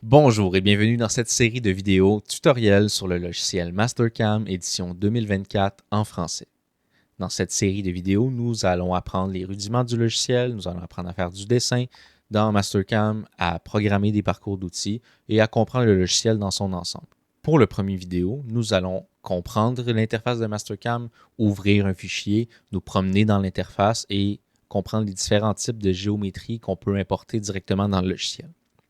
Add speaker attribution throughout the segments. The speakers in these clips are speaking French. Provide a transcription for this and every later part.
Speaker 1: Bonjour et bienvenue dans cette série de vidéos tutoriels sur le logiciel Mastercam édition 2024 en français. Dans cette série de vidéos, nous allons apprendre les rudiments du logiciel, nous allons apprendre à faire du dessin dans Mastercam, à programmer des parcours d'outils et à comprendre le logiciel dans son ensemble. Pour le premier vidéo, nous allons comprendre l'interface de Mastercam, ouvrir un fichier, nous promener dans l'interface et comprendre les différents types de géométrie qu'on peut importer directement dans le logiciel.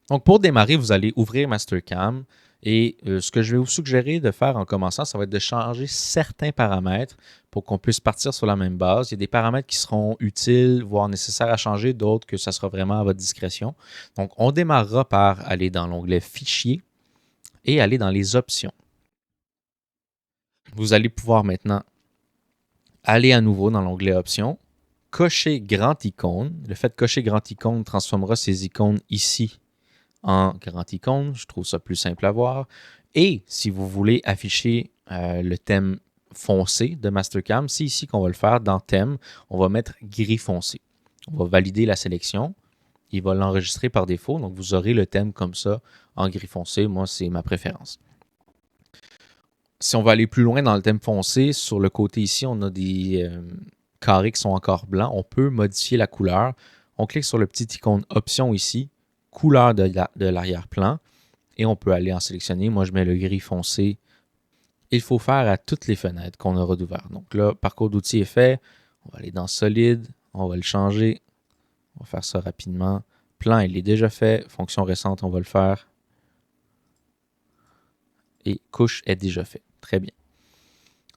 Speaker 1: Donc, pour démarrer, vous allez ouvrir Mastercam et ce que je vais vous suggérer de faire en commençant, ça va être de changer certains paramètres pour qu'on puisse partir sur la même base. Il y a des paramètres qui seront utiles, voire nécessaires à changer, d'autres que ça sera vraiment à votre discrétion. Donc, on démarrera par aller dans l'onglet Fichier et aller dans les options. Vous allez pouvoir maintenant aller à nouveau dans l'onglet Options, cocher Grand Icône. Le fait de cocher Grand Icône transformera ces icônes ici en grand icône. Je trouve ça plus simple à voir. Et si vous voulez afficher le thème foncé de Mastercam, c'est ici qu'on va le faire. Dans Thème, on va mettre gris foncé. On va valider la sélection. Il va l'enregistrer par défaut. Donc, vous aurez le thème comme ça en gris foncé. Moi, c'est ma préférence. Si on va aller plus loin dans le thème foncé, sur le côté ici, on a des carrés qui sont encore blancs. On peut modifier la couleur. On clique sur le petit icône Option ici, couleur de l'arrière-plan, et on peut aller en sélectionner. Moi, je mets le gris foncé. Il faut faire à toutes les fenêtres qu'on aura d'ouvert. Donc là, parcours d'outils est fait. On va aller dans Solide. On va le changer. On va faire ça rapidement. Plan, il est déjà fait. Fonction récente, on va le faire. Et couche est déjà fait. Très bien.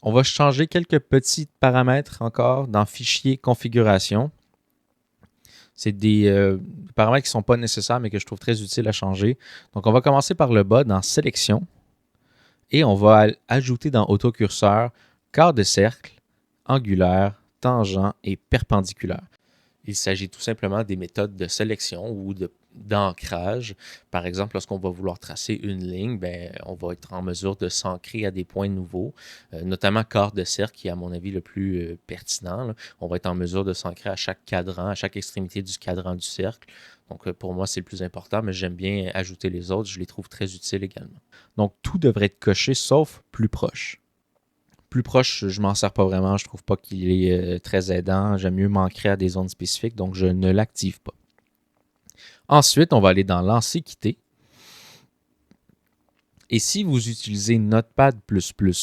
Speaker 1: On va changer quelques petits paramètres encore dans Fichier Configuration. C'est des paramètres qui ne sont pas nécessaires, mais que je trouve très utiles à changer. Donc, on va commencer par le bas dans Sélection. Et on va ajouter dans Autocurseur quart de cercle, angulaire, tangent et perpendiculaire. Il s'agit tout simplement des méthodes de sélection ou d'ancrage. Par exemple, lorsqu'on va vouloir tracer une ligne, on va être en mesure de s'ancrer à des points nouveaux, notamment quart de cercle, qui est à mon avis le plus pertinent. Là. On va être en mesure de s'ancrer à chaque cadran, à chaque extrémité du cadran du cercle. Donc, pour moi, c'est le plus important, mais j'aime bien ajouter les autres. Je les trouve très utiles également. Donc, tout devrait être coché, sauf plus proche. Plus proche, je ne m'en sers pas vraiment. Je ne trouve pas qu'il est très aidant. J'aime mieux m'ancrer à des zones spécifiques, donc je ne l'active pas. Ensuite, on va aller dans Lancer, quitter. Et si vous utilisez Notepad++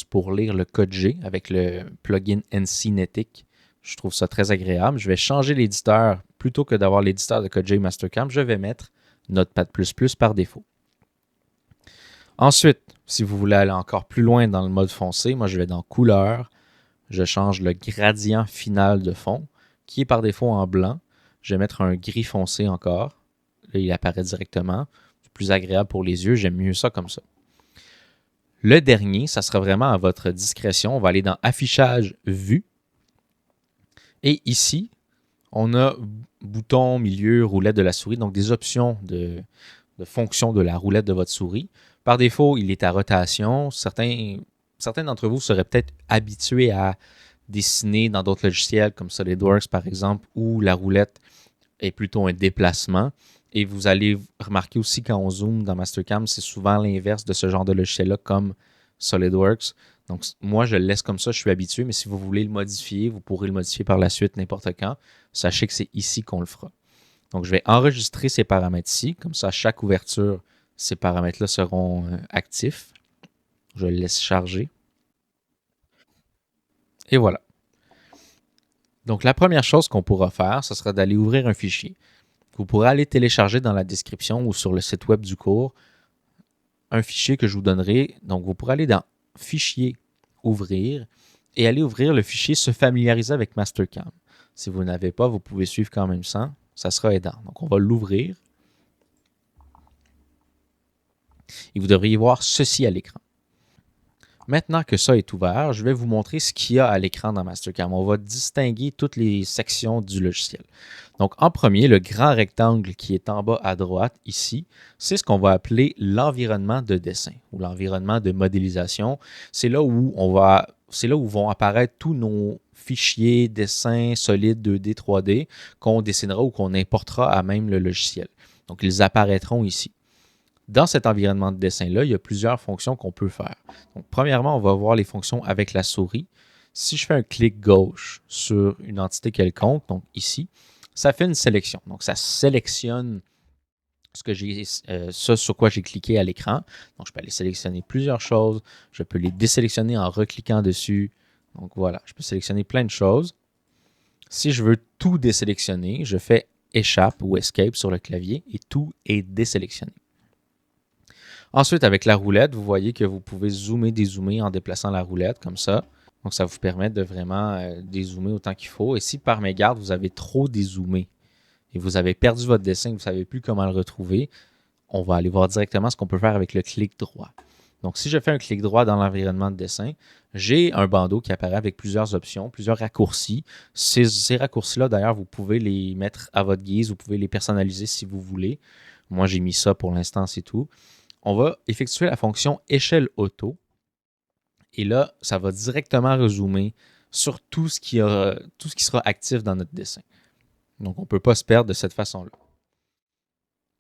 Speaker 1: pour lire le code G avec le plugin NCnetic, je trouve ça très agréable. Je vais changer l'éditeur. Plutôt que d'avoir l'éditeur de code G Mastercam, je vais mettre Notepad++ par défaut. Ensuite, si vous voulez aller encore plus loin dans le mode foncé, moi je vais dans Couleur, je change le gradient final de fond, qui est par défaut en blanc. Je vais mettre un gris foncé encore. Là, il apparaît directement. C'est plus agréable pour les yeux, j'aime mieux ça comme ça. Le dernier, ça sera vraiment à votre discrétion. On va aller dans Affichage Vue. Et ici, on a bouton, milieu, roulette de la souris, donc des options de fonction de la roulette de votre souris. Par défaut, il est à rotation. Certains d'entre vous seraient peut-être habitués à dessiner dans d'autres logiciels comme SolidWorks par exemple, où la roulette est plutôt un déplacement. Et vous allez remarquer aussi quand on zoome dans Mastercam, c'est souvent l'inverse de ce genre de logiciel-là comme SolidWorks. Donc moi, je le laisse comme ça, je suis habitué, mais si vous voulez le modifier, vous pourrez le modifier par la suite n'importe quand. Sachez que c'est ici qu'on le fera. Donc je vais enregistrer ces paramètres-ci, comme ça à chaque ouverture, ces paramètres-là seront actifs. Je le laisse charger. Et voilà. Donc, la première chose qu'on pourra faire, ce sera d'aller ouvrir un fichier. Vous pourrez aller télécharger dans la description ou sur le site web du cours un fichier que je vous donnerai. Donc, vous pourrez aller dans Fichier, Ouvrir et aller ouvrir le fichier Se familiariser avec Mastercam. Si vous n'avez pas, vous pouvez suivre quand même sans. Ça sera aidant. Donc, on va l'ouvrir. Et vous devriez voir ceci à l'écran. Maintenant que ça est ouvert, je vais vous montrer ce qu'il y a à l'écran dans Mastercam. On va distinguer toutes les sections du logiciel. Donc, en premier, le grand rectangle qui est en bas à droite, ici, c'est ce qu'on va appeler l'environnement de dessin ou l'environnement de modélisation. C'est là où vont apparaître tous nos fichiers, dessins, solides, 2D, 3D, qu'on dessinera ou qu'on importera à même le logiciel. Donc, ils apparaîtront ici. Dans cet environnement de dessin-là, il y a plusieurs fonctions qu'on peut faire. Donc, premièrement, on va voir les fonctions avec la souris. Si je fais un clic gauche sur une entité quelconque, donc ici, ça fait une sélection. Donc, ça sélectionne ce sur quoi j'ai cliqué à l'écran. Donc, je peux aller sélectionner plusieurs choses. Je peux les désélectionner en recliquant dessus. Donc, voilà, je peux sélectionner plein de choses. Si je veux tout désélectionner, je fais échappe ou escape sur le clavier et tout est désélectionné. Ensuite, avec la roulette, vous voyez que vous pouvez zoomer, dézoomer en déplaçant la roulette comme ça. Donc, ça vous permet de vraiment dézoomer autant qu'il faut. Et si par mégarde, vous avez trop dézoomé et vous avez perdu votre dessin, vous ne savez plus comment le retrouver, on va aller voir directement ce qu'on peut faire avec le clic droit. Donc, si je fais un clic droit dans l'environnement de dessin, j'ai un bandeau qui apparaît avec plusieurs options, plusieurs raccourcis. Ces raccourcis-là, d'ailleurs, vous pouvez les mettre à votre guise, vous pouvez les personnaliser si vous voulez. Moi, j'ai mis ça pour l'instant, c'est tout. On va effectuer la fonction échelle auto. Et là, ça va directement rezoomer sur tout ce qui sera actif dans notre dessin. Donc, on ne peut pas se perdre de cette façon-là.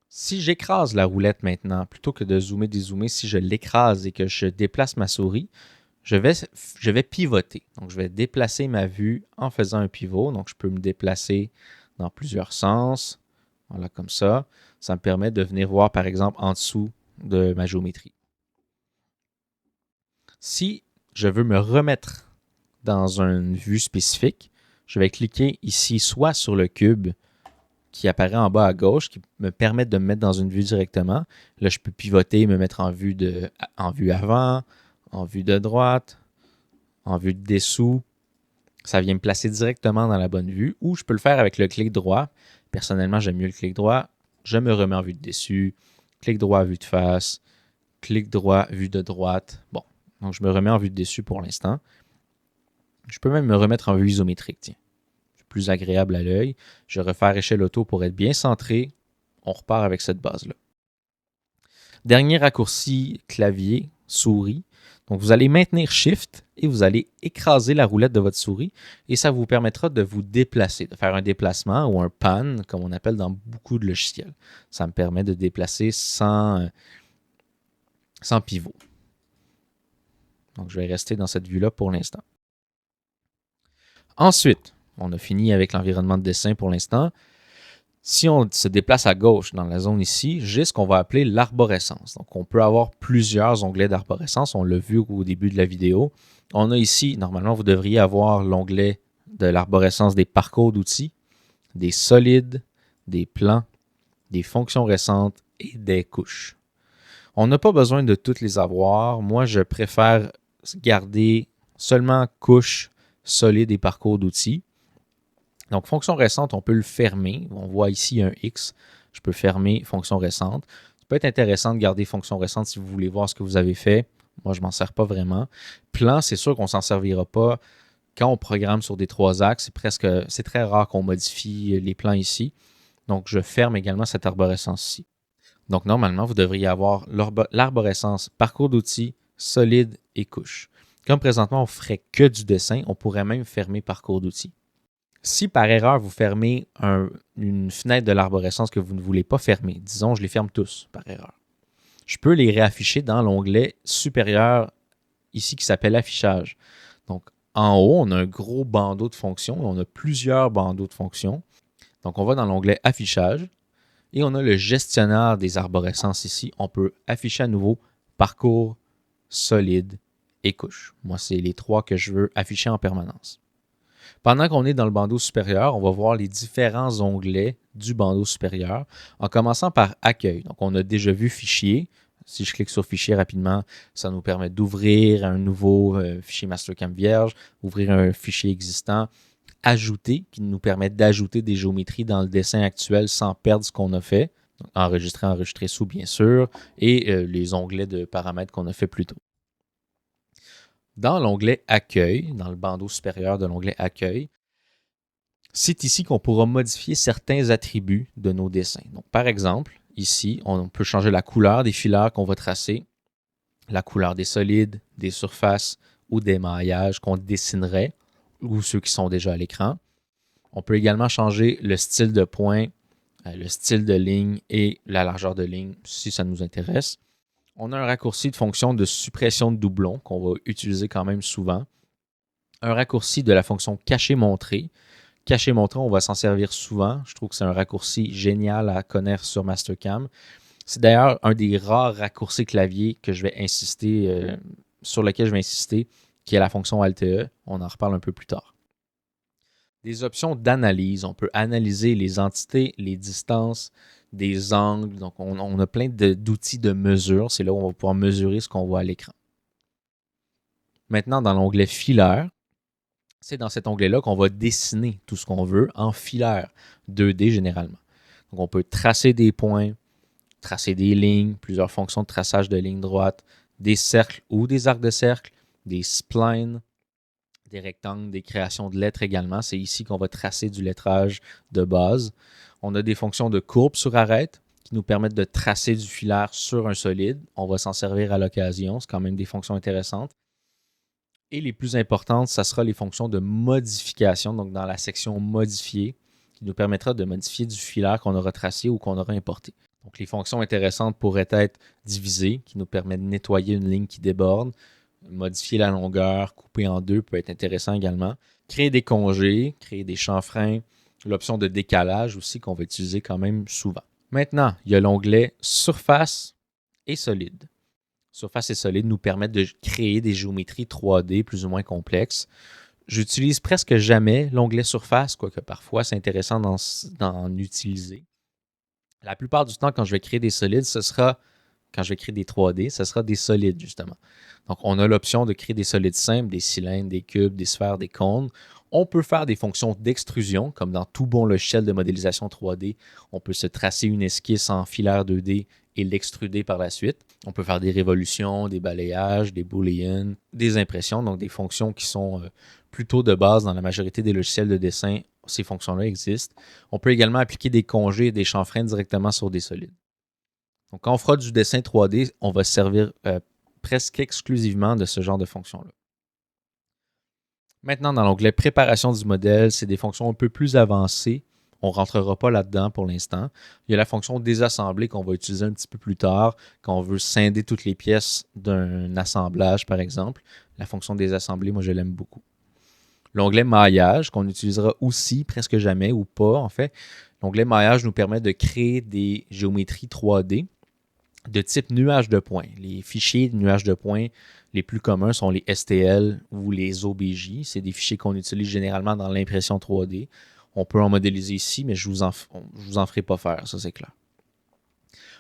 Speaker 1: Si j'écrase la roulette maintenant, plutôt que de zoomer, dézoomer, si je l'écrase et que je déplace ma souris, je vais pivoter. Donc, je vais déplacer ma vue en faisant un pivot. Donc, je peux me déplacer dans plusieurs sens. Voilà, comme ça. Ça me permet de venir voir, par exemple, en dessous de ma géométrie. Si je veux me remettre dans une vue spécifique, je vais cliquer ici soit sur le cube qui apparaît en bas à gauche, qui me permet de me mettre dans une vue directement. Là, je peux pivoter, me mettre en vue avant, en vue de droite, en vue de dessous. Ça vient me placer directement dans la bonne vue. Ou je peux le faire avec le clic droit. Personnellement, j'aime mieux le clic droit. Je me remets en vue de dessus. Clic droit, vue de face. Clic droit, vue de droite. Bon, donc je me remets en vue de dessus pour l'instant. Je peux même me remettre en vue isométrique, tiens. C'est plus agréable à l'œil. Je vais refaire échelle auto pour être bien centré. On repart avec cette base-là. Dernier raccourci clavier, souris. Donc, vous allez maintenir Shift et vous allez écraser la roulette de votre souris et ça vous permettra de vous déplacer, de faire un déplacement ou un pan, comme on appelle dans beaucoup de logiciels. Ça me permet de déplacer sans pivot. Donc, je vais rester dans cette vue-là pour l'instant. Ensuite, on a fini avec l'environnement de dessin pour l'instant. Si on se déplace à gauche dans la zone ici, j'ai ce qu'on va appeler l'arborescence. Donc, on peut avoir plusieurs onglets d'arborescence. On l'a vu au début de la vidéo. On a ici, normalement, vous devriez avoir l'onglet de l'arborescence des parcours d'outils, des solides, des plans, des fonctions récentes et des couches. On n'a pas besoin de toutes les avoir. Moi, je préfère garder seulement couches, solides et parcours d'outils. Donc, fonction récente, on peut le fermer. On voit ici un X. Je peux fermer fonction récente. Ça peut être intéressant de garder fonction récente si vous voulez voir ce que vous avez fait. Moi, je ne m'en sers pas vraiment. Plan, c'est sûr qu'on ne s'en servira pas. Quand on programme sur des 3 axes, c'est très rare qu'on modifie les plans ici. Donc, je ferme également cette arborescence ici. Donc, normalement, vous devriez avoir l'arborescence, parcours d'outils, solide et couche. Comme présentement, on ne ferait que du dessin, on pourrait même fermer parcours d'outils. Si par erreur, vous fermez une fenêtre de l'arborescence que vous ne voulez pas fermer, disons, je les ferme tous par erreur, je peux les réafficher dans l'onglet supérieur ici qui s'appelle Affichage. Donc, en haut, on a un gros bandeau de fonctions. On a plusieurs bandeaux de fonctions. Donc, on va dans l'onglet Affichage et on a le gestionnaire des arborescences ici. On peut afficher à nouveau parcours, solide et couche. Moi, c'est les 3 que je veux afficher en permanence. Pendant qu'on est dans le bandeau supérieur, on va voir les différents onglets du bandeau supérieur, en commençant par Accueil. Donc, on a déjà vu Fichier. Si je clique sur Fichier rapidement, ça nous permet d'ouvrir un nouveau fichier Mastercam vierge, ouvrir un fichier existant, Ajouter, qui nous permet d'ajouter des géométries dans le dessin actuel sans perdre ce qu'on a fait. Donc, enregistrer sous, bien sûr, et les onglets de paramètres qu'on a fait plus tôt. Dans l'onglet Accueil, dans le bandeau supérieur de l'onglet Accueil, c'est ici qu'on pourra modifier certains attributs de nos dessins. Donc, par exemple, ici, on peut changer la couleur des filaires qu'on va tracer, la couleur des solides, des surfaces ou des maillages qu'on dessinerait ou ceux qui sont déjà à l'écran. On peut également changer le style de point le style de ligne et la largeur de ligne si ça nous intéresse. On a un raccourci de fonction de suppression de doublons qu'on va utiliser quand même souvent. Un raccourci de la fonction cacher-montrer. Cacher-montrer, on va s'en servir souvent. Je trouve que c'est un raccourci génial à connaître sur Mastercam. C'est d'ailleurs un des rares raccourcis clavier que je vais insister, sur lequel je vais insister, qui est la fonction Alt-E. On en reparle un peu plus tard. Des options d'analyse. On peut analyser les entités, les distances, des angles. Donc, on a plein d'outils de mesure. C'est là où on va pouvoir mesurer ce qu'on voit à l'écran. Maintenant, dans l'onglet filaire, c'est dans cet onglet-là qu'on va dessiner tout ce qu'on veut en filaire 2D généralement. Donc, on peut tracer des points, tracer des lignes, plusieurs fonctions de traçage de lignes droites, des cercles ou des arcs de cercle, des splines, des rectangles, des créations de lettres également. C'est ici qu'on va tracer du lettrage de base. On a des fonctions de courbe sur arête qui nous permettent de tracer du filaire sur un solide. On va s'en servir à l'occasion. C'est quand même des fonctions intéressantes. Et les plus importantes, ça sera les fonctions de modification, donc dans la section modifier, qui nous permettra de modifier du filaire qu'on aura tracé ou qu'on aura importé. Donc les fonctions intéressantes pourraient être diviser, qui nous permet de nettoyer une ligne qui déborde, modifier la longueur, couper en deux peut être intéressant également, créer des congés, créer des chanfreins, l'option de décalage aussi qu'on va utiliser quand même souvent. Maintenant, il y a l'onglet surface et solide. Surface et solide nous permettent de créer des géométries 3D plus ou moins complexes. J'utilise presque jamais l'onglet surface, quoique parfois c'est intéressant d'en utiliser. La plupart du temps, quand je vais créer des solides, quand je vais créer des 3D, ce sera des solides justement. Donc on a l'option de créer des solides simples, des cylindres, des cubes, des sphères, des cônes. On peut faire des fonctions d'extrusion, comme dans tout bon logiciel de modélisation 3D. On peut se tracer une esquisse en filaire 2D et l'extruder par la suite. On peut faire des révolutions, des balayages, des booleans, des impressions, donc des fonctions qui sont plutôt de base dans la majorité des logiciels de dessin. Ces fonctions-là existent. On peut également appliquer des congés et des chanfreins directement sur des solides. Donc, quand on fera du dessin 3D, on va se servir presque exclusivement de ce genre de fonctions-là. Maintenant, dans l'onglet préparation du modèle, c'est des fonctions un peu plus avancées. On ne rentrera pas là-dedans pour l'instant. Il y a la fonction désassembler qu'on va utiliser un petit peu plus tard quand on veut scinder toutes les pièces d'un assemblage, par exemple. La fonction désassembler, moi, je l'aime beaucoup. L'onglet maillage, qu'on utilisera aussi presque jamais ou pas, en fait. L'onglet maillage nous permet de créer des géométries 3D de type nuage de points. Les fichiers de nuages de points les plus communs sont les STL ou les OBJ. C'est des fichiers qu'on utilise généralement dans l'impression 3D. On peut en modéliser ici, mais je vous en ferai pas faire, ça c'est clair.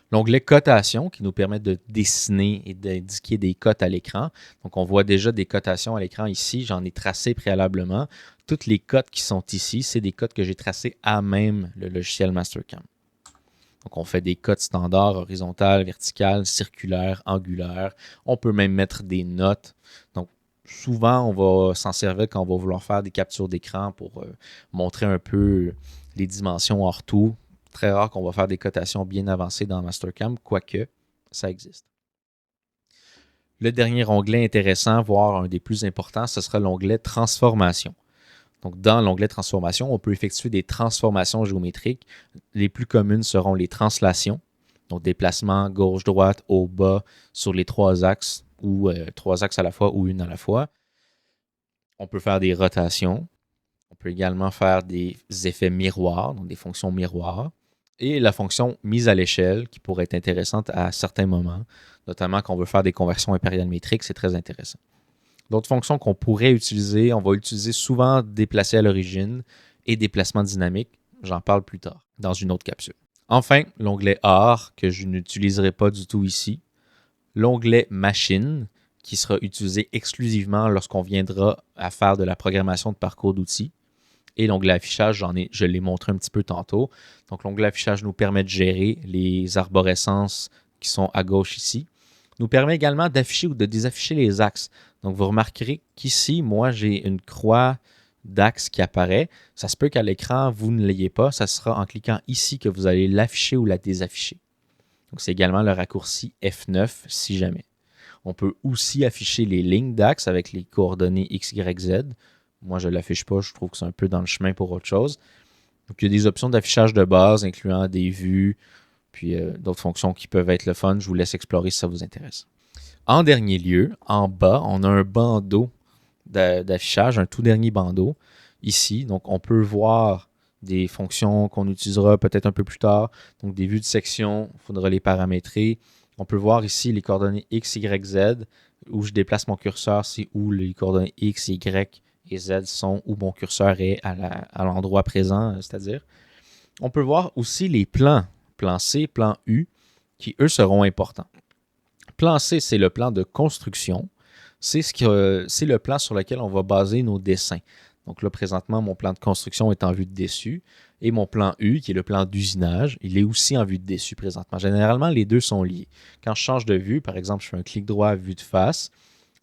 Speaker 1: L'onglet cotation qui nous permet de dessiner et d'indiquer des cotes à l'écran. Donc on voit déjà des cotations à l'écran ici. J'en ai tracé préalablement. Toutes les cotes qui sont ici, c'est des cotes que j'ai tracées à même le logiciel Mastercam. Donc, on fait des cotes standards, horizontales, verticales, circulaires, angulaires. On peut même mettre des notes. Donc, souvent, on va s'en servir quand on va vouloir faire des captures d'écran pour montrer un peu les dimensions ortho. Très rare qu'on va faire des cotations bien avancées dans Mastercam, quoique ça existe. Le dernier onglet intéressant, voire un des plus importants, ce sera l'onglet transformation. Donc, dans l'onglet transformation, on peut effectuer des transformations géométriques. Les plus communes seront les translations, donc déplacement gauche-droite, haut-bas sur les trois axes ou trois axes à la fois ou une à la fois. On peut faire des rotations. On peut également faire des effets miroirs, donc des fonctions miroirs. Et la fonction mise à l'échelle qui pourrait être intéressante à certains moments, notamment quand on veut faire des conversions impériales métriques, c'est très intéressant. D'autres fonctions qu'on pourrait utiliser, on va utiliser souvent déplacer à l'origine et déplacement dynamique. J'en parle plus tard dans une autre capsule. Enfin, l'onglet Art que je n'utiliserai pas du tout ici. L'onglet Machine qui sera utilisé exclusivement lorsqu'on viendra à faire de la programmation de parcours d'outils. Et l'onglet Affichage, je l'ai montré un petit peu tantôt. Donc l'onglet Affichage nous permet de gérer les arborescences qui sont à gauche ici. Nous permet également d'afficher ou de désafficher les axes. Donc, vous remarquerez qu'ici, moi, j'ai une croix d'axe qui apparaît. Ça se peut qu'à l'écran, vous ne l'ayez pas. Ça sera en cliquant ici que vous allez l'afficher ou la désafficher. Donc, c'est également le raccourci F9 si jamais. On peut aussi afficher les lignes d'axe avec les coordonnées X, Y, Z. Moi, je ne l'affiche pas. Je trouve que c'est un peu dans le chemin pour autre chose. Donc, il y a des options d'affichage de base, incluant des vues, puis d'autres fonctions qui peuvent être le fun. Je vous laisse explorer si ça vous intéresse. En dernier lieu, en bas, on a un bandeau d'affichage, un tout dernier bandeau ici. Donc, on peut voir des fonctions qu'on utilisera peut-être un peu plus tard. Donc, des vues de section, il faudra les paramétrer. On peut voir ici les coordonnées X, Y, Z. Où je déplace mon curseur, c'est où les coordonnées X, Y et Z sont, où mon curseur est à l'endroit présent, c'est-à-dire. On peut voir aussi les plans, plan C, plan U, qui eux seront importants. Plan C, c'est le plan de construction. C'est le plan sur lequel on va baser nos dessins. Donc là, présentement, mon plan de construction est en vue de dessus. Et mon plan U, qui est le plan d'usinage, il est aussi en vue de dessus présentement. Généralement, les deux sont liés. Quand je change de vue, par exemple, je fais un clic droit à vue de face,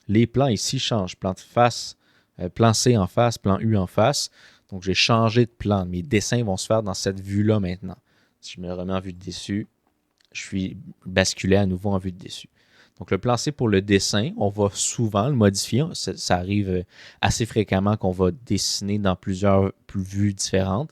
Speaker 1: les plans ici changent. Plan de face, plan C en face, plan U en face. Donc, j'ai changé de plan. Mes dessins vont se faire dans cette vue-là maintenant. Si je me remets en vue de dessus, je suis basculé à nouveau en vue de dessus. Donc, le plan C pour le dessin, on va souvent le modifier. Ça arrive assez fréquemment qu'on va dessiner dans plusieurs vues différentes.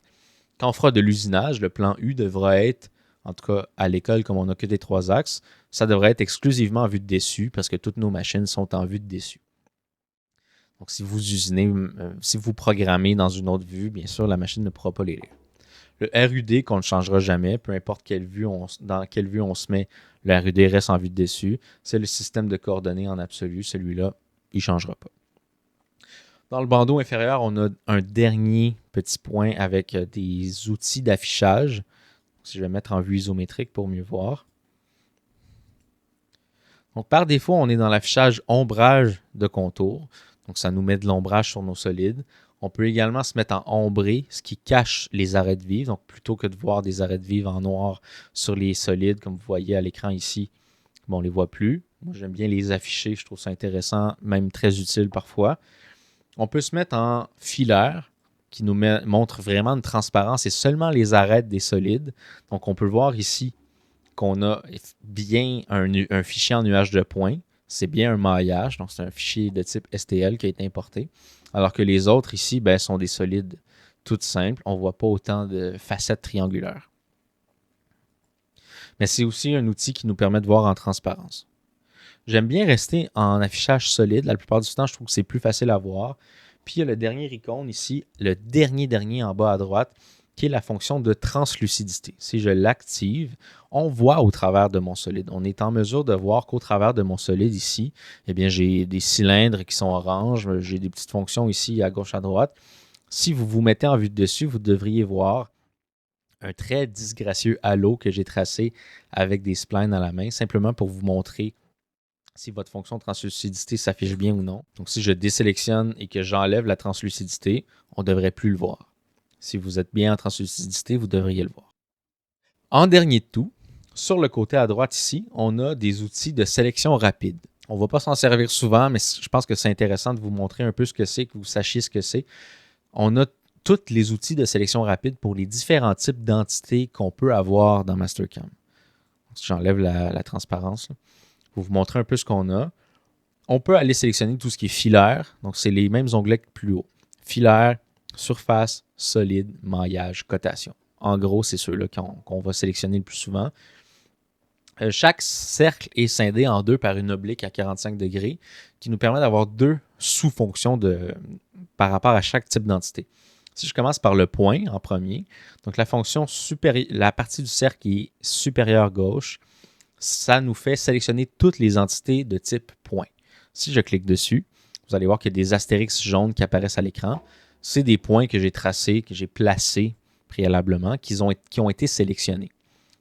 Speaker 1: Quand on fera de l'usinage, le plan U devra être, en tout cas à l'école, comme on n'a que des 3 axes, ça devrait être exclusivement en vue de dessus parce que toutes nos machines sont en vue de dessus. Donc, si vous usinez, si vous programmez dans une autre vue, bien sûr, la machine ne pourra pas les lire. Le RUD, qu'on ne changera jamais, peu importe dans quelle vue on se met, le RUD reste en vue de dessus. C'est le système de coordonnées en absolu. Celui-là, il ne changera pas. Dans le bandeau inférieur, on a un dernier petit point avec des outils d'affichage. Si je vais mettre en vue isométrique pour mieux voir. Donc, par défaut, on est dans l'affichage ombrage de contour. Donc, ça nous met de l'ombrage sur nos solides. On peut également se mettre en ombré, ce qui cache les arrêts de vivre. Donc, plutôt que de voir des arrêts de vivre en noir sur les solides, comme vous voyez à l'écran ici, on ne les voit plus. Moi, j'aime bien les afficher. Je trouve ça intéressant, même très utile parfois. On peut se mettre en filaire, qui nous montre vraiment une transparence et seulement les arêtes des solides. Donc, on peut voir ici qu'on a bien un fichier en nuage de points. C'est bien un maillage, donc c'est un fichier de type STL qui a été importé. Alors que les autres ici sont des solides toutes simples. On ne voit pas autant de facettes triangulaires. Mais c'est aussi un outil qui nous permet de voir en transparence. J'aime bien rester en affichage solide. La plupart du temps, je trouve que c'est plus facile à voir. Puis il y a le dernier icône ici, le dernier en bas à droite, qui est la fonction de translucidité. Si je l'active, on voit au travers de mon solide. On est en mesure de voir qu'au travers de mon solide ici, eh bien, j'ai des cylindres qui sont orange, j'ai des petites fonctions ici à gauche, à droite. Si vous vous mettez en vue de dessus, vous devriez voir un très disgracieux halo que j'ai tracé avec des splines à la main, simplement pour vous montrer si votre fonction de translucidité s'affiche bien ou non. Donc, si je désélectionne et que j'enlève la translucidité, on ne devrait plus le voir. Si vous êtes bien en translucidité, vous devriez le voir. En dernier de tout, sur le côté à droite ici, on a des outils de sélection rapide. On ne va pas s'en servir souvent, mais je pense que c'est intéressant de vous montrer un peu ce que c'est, que vous sachiez ce que c'est. On a tous les outils de sélection rapide pour les différents types d'entités qu'on peut avoir dans Mastercam. J'enlève la transparence. Pour vous montrer un peu ce qu'on a. On peut aller sélectionner tout ce qui est filaire. Donc, c'est les mêmes onglets que plus haut. Filaire, surface, solide, maillage, cotation. En gros, c'est ceux-là qu'on va sélectionner le plus souvent. Chaque cercle est scindé en deux par une oblique à 45 degrés qui nous permet d'avoir deux sous-fonctions par rapport à chaque type d'entité. Si je commence par le point en premier, donc la partie du cercle qui est supérieure gauche, ça nous fait sélectionner toutes les entités de type point. Si je clique dessus, vous allez voir qu'il y a des astérix jaunes qui apparaissent à l'écran. C'est des points que j'ai tracés, que j'ai placés préalablement, qui ont été sélectionnés.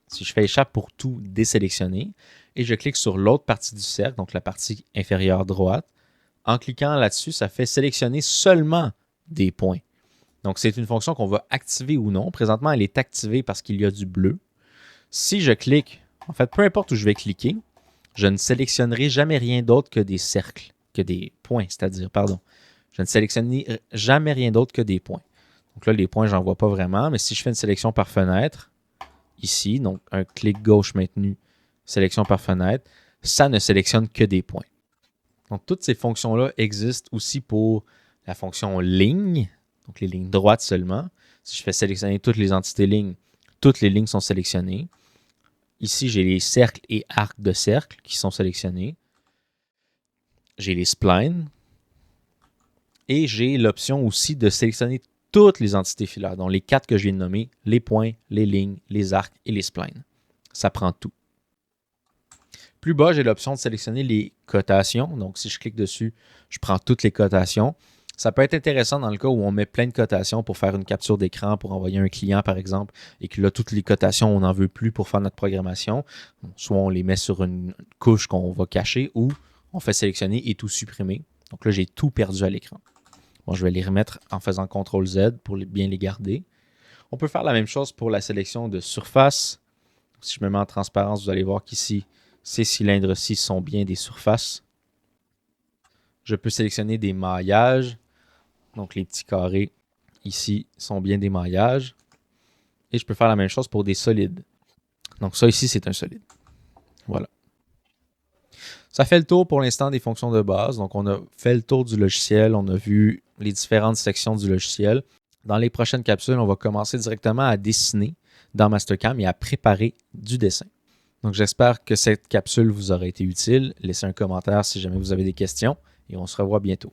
Speaker 1: Si je fais échappe pour tout désélectionner, et je clique sur l'autre partie du cercle, donc la partie inférieure droite, en cliquant là-dessus, ça fait sélectionner seulement des points. Donc, c'est une fonction qu'on va activer ou non. Présentement, elle est activée parce qu'il y a du bleu. Si je clique, en fait, peu importe où je vais cliquer, je ne sélectionnerai jamais rien d'autre que des cercles, que des points, c'est-à-dire, pardon. Je ne sélectionnerai jamais rien d'autre que des points. Donc là, les points, je n'en vois pas vraiment, mais si je fais une sélection par fenêtre, ici, donc un clic gauche maintenu, sélection par fenêtre, ça ne sélectionne que des points. Donc, toutes ces fonctions-là existent aussi pour la fonction ligne, donc les lignes droites seulement. Si je fais sélectionner toutes les entités lignes, toutes les lignes sont sélectionnées. Ici, j'ai les cercles et arcs de cercle qui sont sélectionnés. J'ai les splines. Et j'ai l'option aussi de sélectionner toutes les entités filaires, dont les 4 que je viens de nommer, les points, les lignes, les arcs et les splines. Ça prend tout. Plus bas, j'ai l'option de sélectionner les cotations. Donc, si je clique dessus, je prends toutes les cotations. Ça peut être intéressant dans le cas où on met plein de cotations pour faire une capture d'écran, pour envoyer un client, par exemple, et que là, toutes les cotations, on n'en veut plus pour faire notre programmation. Soit on les met sur une couche qu'on va cacher, ou on fait sélectionner et tout supprimer. Donc là, j'ai tout perdu à l'écran. Bon, je vais les remettre en faisant CTRL-Z pour bien les garder. On peut faire la même chose pour la sélection de surface. Si je me mets en transparence, vous allez voir qu'ici, ces cylindres-ci sont bien des surfaces. Je peux sélectionner des maillages. Donc, les petits carrés ici sont bien des maillages. Et je peux faire la même chose pour des solides. Donc, ça ici, c'est un solide. Voilà. Ça fait le tour pour l'instant des fonctions de base. Donc, on a fait le tour du logiciel. On a vu les différentes sections du logiciel. Dans les prochaines capsules, on va commencer directement à dessiner dans Mastercam et à préparer du dessin. Donc, j'espère que cette capsule vous aura été utile. Laissez un commentaire si jamais vous avez des questions et on se revoit bientôt.